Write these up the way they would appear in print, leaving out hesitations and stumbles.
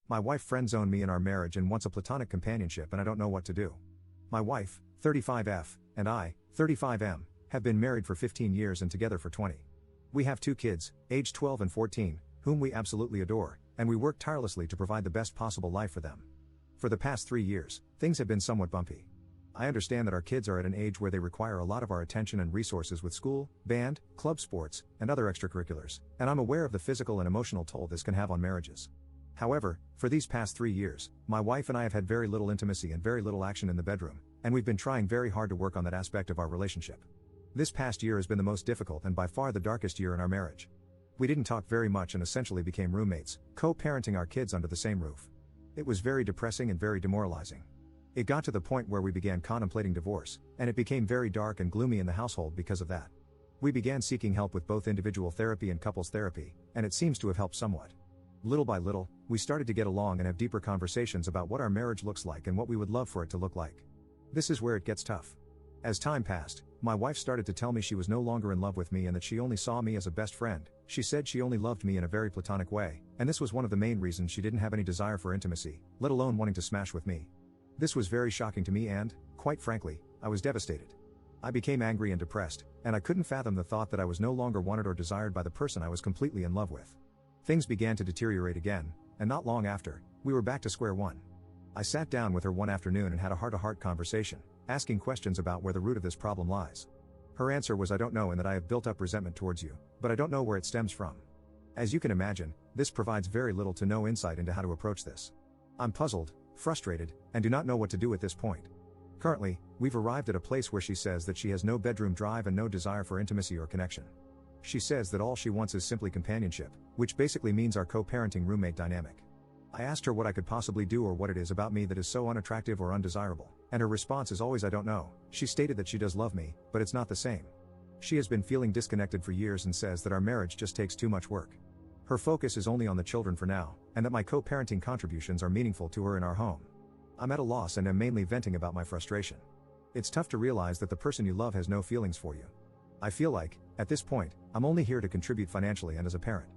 My wife friend-zoned me in our marriage and wants a platonic companionship, and I don't know what to do. My wife, 35F, and I, 35M, have been married for 15 years and together for 20. We have 2 kids, aged 12 and 14, whom we absolutely adore, and we work tirelessly to provide the best possible life for them. For the past 3 years, things have been somewhat bumpy. I understand that our kids are at an age where they require a lot of our attention and resources with school, band, club sports, and other extracurriculars, and I'm aware of the physical and emotional toll this can have on marriages. However, for these past 3 years, my wife and I have had very little intimacy and very little action in the bedroom, and we've been trying very hard to work on that aspect of our relationship. This past year has been the most difficult and by far the darkest year in our marriage. We didn't talk very much and essentially became roommates, co-parenting our kids under the same roof. It was very depressing and very demoralizing. It got to the point where we began contemplating divorce, and it became very dark and gloomy in the household because of that. We began seeking help with both individual therapy and couples therapy, and it seems to have helped somewhat. Little by little, we started to get along and have deeper conversations about what our marriage looks like and what we would love for it to look like. This is where it gets tough. As time passed, my wife started to tell me she was no longer in love with me and that she only saw me as a best friend. She said she only loved me in a very platonic way, and this was one of the main reasons she didn't have any desire for intimacy, let alone wanting to smash with me. This was very shocking to me and, quite frankly, I was devastated. I became angry and depressed, and I couldn't fathom the thought that I was no longer wanted or desired by the person I was completely in love with. Things began to deteriorate again, and not long after, we were back to square one. I sat down with her one afternoon and had a heart-to-heart conversation, asking questions about where the root of this problem lies. Her answer was, "I don't know, and that I have built up resentment towards you, but I don't know where it stems from." As you can imagine, this provides very little to no insight into how to approach this. I'm puzzled, frustrated, and do not know what to do at this point. Currently, we've arrived at a place where she says that she has no bedroom drive and no desire for intimacy or connection. She says that all she wants is simply companionship, which basically means our co-parenting roommate dynamic. I asked her what I could possibly do or what it is about me that is so unattractive or undesirable, and her response is always, "I don't know." She stated that she does love me, but it's not the same. She has been feeling disconnected for years and says that our marriage just takes too much work. Her focus is only on the children for now, and that my co-parenting contributions are meaningful to her in our home. I'm at a loss and am mainly venting about my frustration. It's tough to realize that the person you love has no feelings for you. I feel like, at this point, I'm only here to contribute financially and as a parent.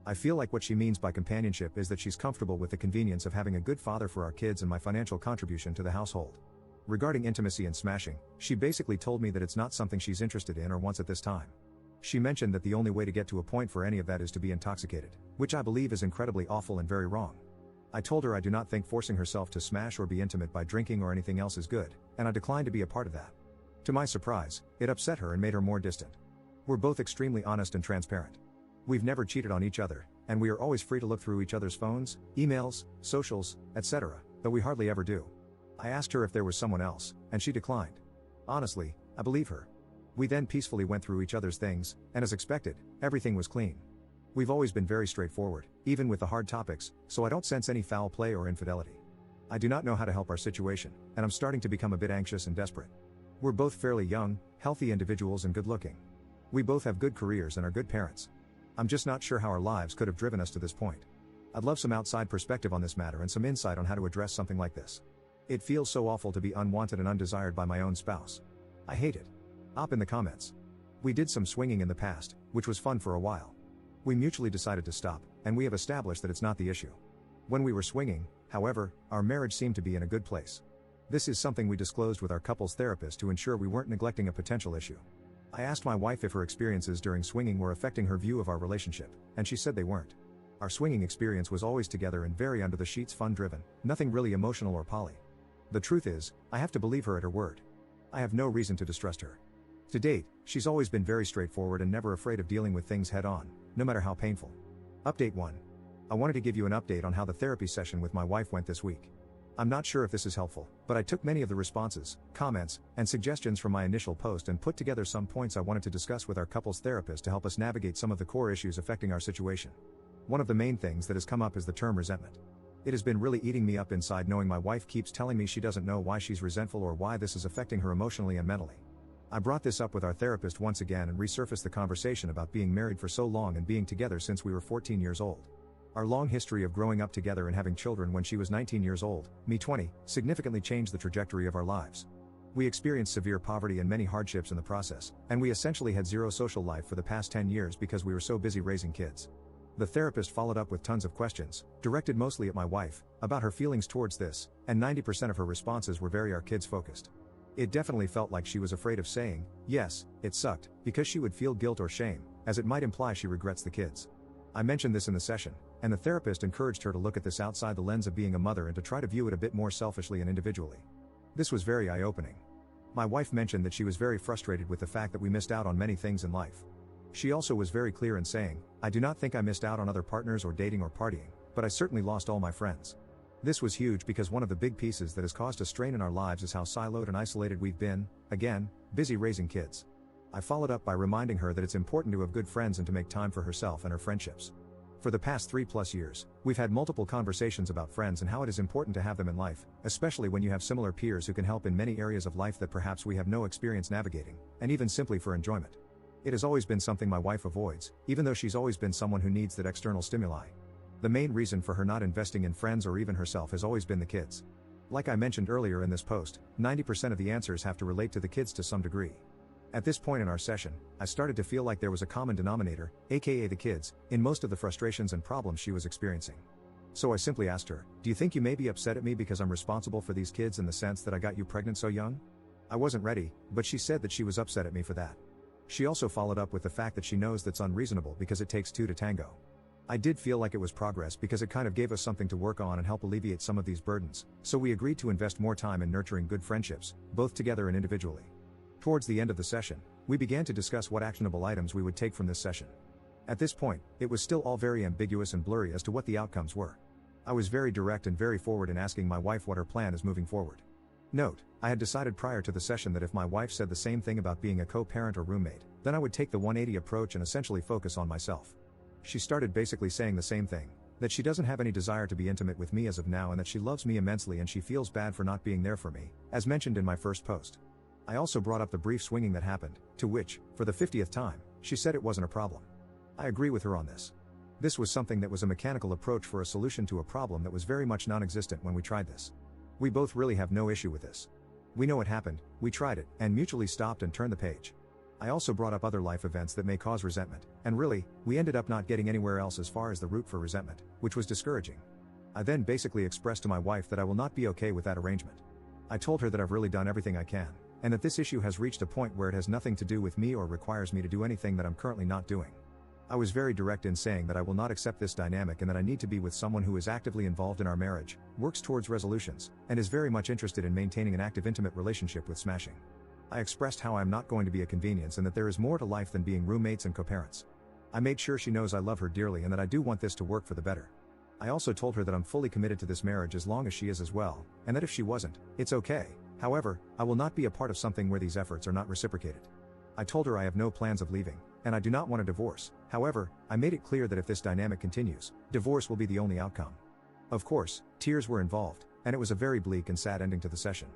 I feel like what she means by companionship is that she's comfortable with the convenience of having a good father for our kids and my financial contribution to the household. Regarding intimacy and smashing, she basically told me that it's not something she's interested in or wants at this time. She mentioned that the only way to get to a point for any of that is to be intoxicated, which I believe is incredibly awful and very wrong. I told her I do not think forcing herself to smash or be intimate by drinking or anything else is good, and I declined to be a part of that. To my surprise, it upset her and made her more distant. We're both extremely honest and transparent. We've never cheated on each other, and we are always free to look through each other's phones, emails, socials, etc., though we hardly ever do. I asked her if there was someone else, and she declined. Honestly, I believe her. We then peacefully went through each other's things, and as expected, everything was clean. We've always been very straightforward, even with the hard topics, so I don't sense any foul play or infidelity. I do not know how to help our situation, and I'm starting to become a bit anxious and desperate. We're both fairly young, healthy individuals and good-looking. We both have good careers and are good parents. I'm just not sure how our lives could have driven us to this point. I'd love some outside perspective on this matter and some insight on how to address something like this. It feels so awful to be unwanted and undesired by my own spouse. I hate it. Op in the comments. We did some swinging in the past, which was fun for a while. We mutually decided to stop, and we have established that it's not the issue. When we were swinging, however, our marriage seemed to be in a good place. This is something we disclosed with our couples therapist to ensure we weren't neglecting a potential issue. I asked my wife if her experiences during swinging were affecting her view of our relationship, and she said they weren't. Our swinging experience was always together and very under the sheets fun-driven, nothing really emotional or poly. The truth is, I have to believe her at her word. I have no reason to distrust her. To date, she's always been very straightforward and never afraid of dealing with things head-on, no matter how painful. Update 1. I wanted to give you an update on how the therapy session with my wife went this week. I'm not sure if this is helpful, but I took many of the responses, comments, and suggestions from my initial post and put together some points I wanted to discuss with our couples therapist to help us navigate some of the core issues affecting our situation. One of the main things that has come up is the term resentment. It has been really eating me up inside knowing my wife keeps telling me she doesn't know why she's resentful or why this is affecting her emotionally and mentally. I brought this up with our therapist once again and resurfaced the conversation about being married for so long and being together since we were 14 years old. Our long history of growing up together and having children when she was 19 years old, me 20, significantly changed the trajectory of our lives. We experienced severe poverty and many hardships in the process, and we essentially had zero social life for the past 10 years because we were so busy raising kids. The therapist followed up with tons of questions, directed mostly at my wife, about her feelings towards this, and 90% of her responses were very our kids focused. It definitely felt like she was afraid of saying, yes, it sucked, because she would feel guilt or shame, as it might imply she regrets the kids. I mentioned this in the session, and the therapist encouraged her to look at this outside the lens of being a mother and to try to view it a bit more selfishly and individually. This was very eye-opening. My wife mentioned that she was very frustrated with the fact that we missed out on many things in life. She also was very clear in saying, I do not think I missed out on other partners or dating or partying, but I certainly lost all my friends. This was huge because one of the big pieces that has caused a strain in our lives is how siloed and isolated we've been, again, busy raising kids. I followed up by reminding her that it's important to have good friends and to make time for herself and her friendships. For the past 3+ years, we've had multiple conversations about friends and how it is important to have them in life, especially when you have similar peers who can help in many areas of life that perhaps we have no experience navigating, and even simply for enjoyment. It has always been something my wife avoids, even though she's always been someone who needs that external stimuli. The main reason for her not investing in friends or even herself has always been the kids. Like I mentioned earlier in this post, 90% of the answers have to relate to the kids to some degree. At this point in our session, I started to feel like there was a common denominator, aka the kids, in most of the frustrations and problems she was experiencing. So I simply asked her, do you think you may be upset at me because I'm responsible for these kids in the sense that I got you pregnant so young? I wasn't ready, but she said that she was upset at me for that. She also followed up with the fact that she knows that's unreasonable because it takes two to tango. I did feel like it was progress because it kind of gave us something to work on and help alleviate some of these burdens, so we agreed to invest more time in nurturing good friendships, both together and individually. Towards the end of the session, we began to discuss what actionable items we would take from this session. At this point, it was still all very ambiguous and blurry as to what the outcomes were. I was very direct and very forward in asking my wife what her plan is moving forward. Note, I had decided prior to the session that if my wife said the same thing about being a co-parent or roommate, then I would take the 180 approach and essentially focus on myself. She started basically saying the same thing, that she doesn't have any desire to be intimate with me as of now and that she loves me immensely and she feels bad for not being there for me, as mentioned in my first post. I also brought up the brief swinging that happened, to which, for the 50th time, she said it wasn't a problem. I agree with her on this. This was something that was a mechanical approach for a solution to a problem that was very much non-existent when we tried this. We both really have no issue with this. We know it happened, we tried it, and mutually stopped and turned the page. I also brought up other life events that may cause resentment, and really, we ended up not getting anywhere else as far as the root for resentment, which was discouraging. I then basically expressed to my wife that I will not be okay with that arrangement. I told her that I've really done everything I can, and that this issue has reached a point where it has nothing to do with me or requires me to do anything that I'm currently not doing. I was very direct in saying that I will not accept this dynamic and that I need to be with someone who is actively involved in our marriage, works towards resolutions, and is very much interested in maintaining an active intimate relationship with smashing. I expressed how I am not going to be a convenience and that there is more to life than being roommates and co-parents. I made sure she knows I love her dearly and that I do want this to work for the better. I also told her that I'm fully committed to this marriage as long as she is as well, and that if she wasn't, it's okay. However, I will not be a part of something where these efforts are not reciprocated. I told her I have no plans of leaving, and I do not want a divorce. However, I made it clear that if this dynamic continues, divorce will be the only outcome. Of course, tears were involved, and it was a very bleak and sad ending to the session.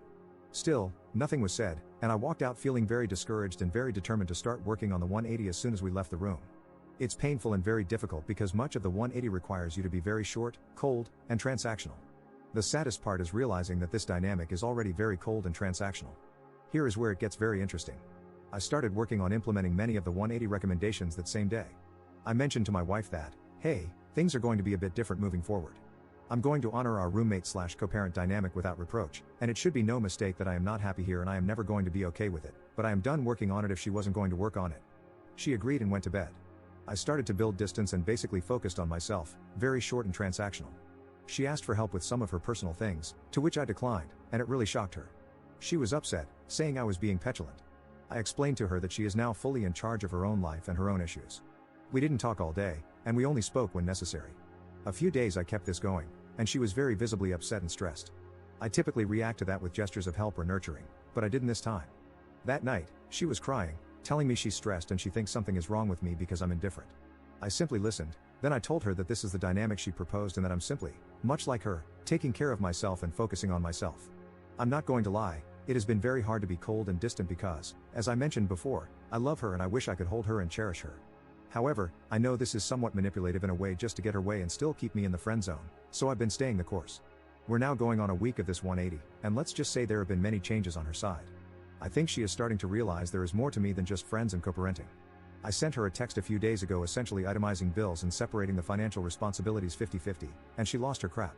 Still, nothing was said, and I walked out feeling very discouraged and very determined to start working on the 180 as soon as we left the room. It's painful and very difficult because much of the 180 requires you to be very short, cold, and transactional. The saddest part is realizing that this dynamic is already very cold and transactional. Here is where it gets very interesting. I started working on implementing many of the 180 recommendations that same day. I mentioned to my wife that, hey, things are going to be a bit different moving forward. I'm going to honor our roommate/co-parent dynamic without reproach, and it should be no mistake that I am not happy here and I am never going to be okay with it, but I am done working on it if she wasn't going to work on it. She agreed and went to bed. I started to build distance and basically focused on myself, very short and transactional. She asked for help with some of her personal things, to which I declined, and it really shocked her. She was upset, saying I was being petulant. I explained to her that she is now fully in charge of her own life and her own issues. We didn't talk all day, and we only spoke when necessary. A few days I kept this going, and she was very visibly upset and stressed. I typically react to that with gestures of help or nurturing, but I didn't this time. That night, she was crying, telling me she's stressed and she thinks something is wrong with me because I'm indifferent. I simply listened, then I told her that this is the dynamic she proposed and that I'm simply, much like her, taking care of myself and focusing on myself. I'm not going to lie, it has been very hard to be cold and distant because, as I mentioned before, I love her and I wish I could hold her and cherish her. However, I know this is somewhat manipulative in a way just to get her way and still keep me in the friend zone, so I've been staying the course. We're now going on a week of this 180, and let's just say there have been many changes on her side. I think she is starting to realize there is more to me than just friends and co-parenting. I sent her a text a few days ago essentially itemizing bills and separating the financial responsibilities 50-50, and she lost her crap.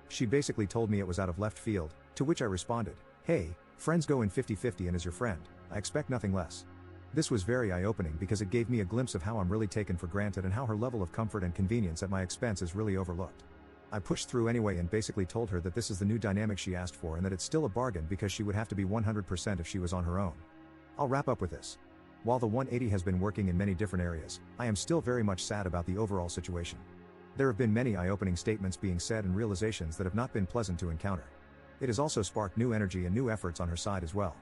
She basically told me it was out of left field, to which I responded, "Hey, friends go in 50-50 and as your friend, I expect nothing less." This was very eye-opening because it gave me a glimpse of how I'm really taken for granted and how her level of comfort and convenience at my expense is really overlooked. I pushed through anyway and basically told her that this is the new dynamic she asked for and that it's still a bargain because she would have to be 100% if she was on her own. I'll wrap up with this. While the 180 has been working in many different areas, I am still very much sad about the overall situation. There have been many eye-opening statements being said and realizations that have not been pleasant to encounter. It has also sparked new energy and new efforts on her side as well.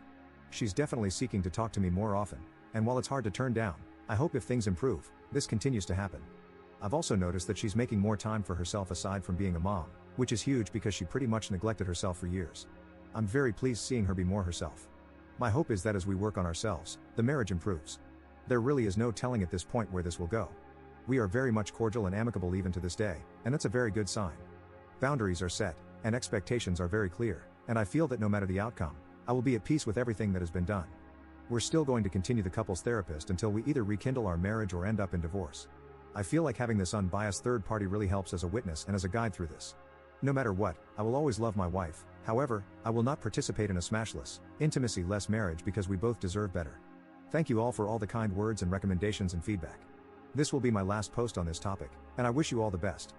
She's definitely seeking to talk to me more often, and while it's hard to turn down, I hope if things improve, this continues to happen. I've also noticed that she's making more time for herself aside from being a mom, which is huge because she pretty much neglected herself for years. I'm very pleased seeing her be more herself. My hope is that as we work on ourselves, the marriage improves. There really is no telling at this point where this will go. We are very much cordial and amicable even to this day, and that's a very good sign. Boundaries are set, and expectations are very clear, and I feel that no matter the outcome, I will be at peace with everything that has been done. We're still going to continue the couples therapist until we either rekindle our marriage or end up in divorce. I feel like having this unbiased third party really helps as a witness and as a guide through this. No matter what, I will always love my wife. However, I will not participate in a smashless, intimacy-less marriage because we both deserve better. Thank you all for all the kind words and recommendations and feedback. This will be my last post on this topic, and I wish you all the best.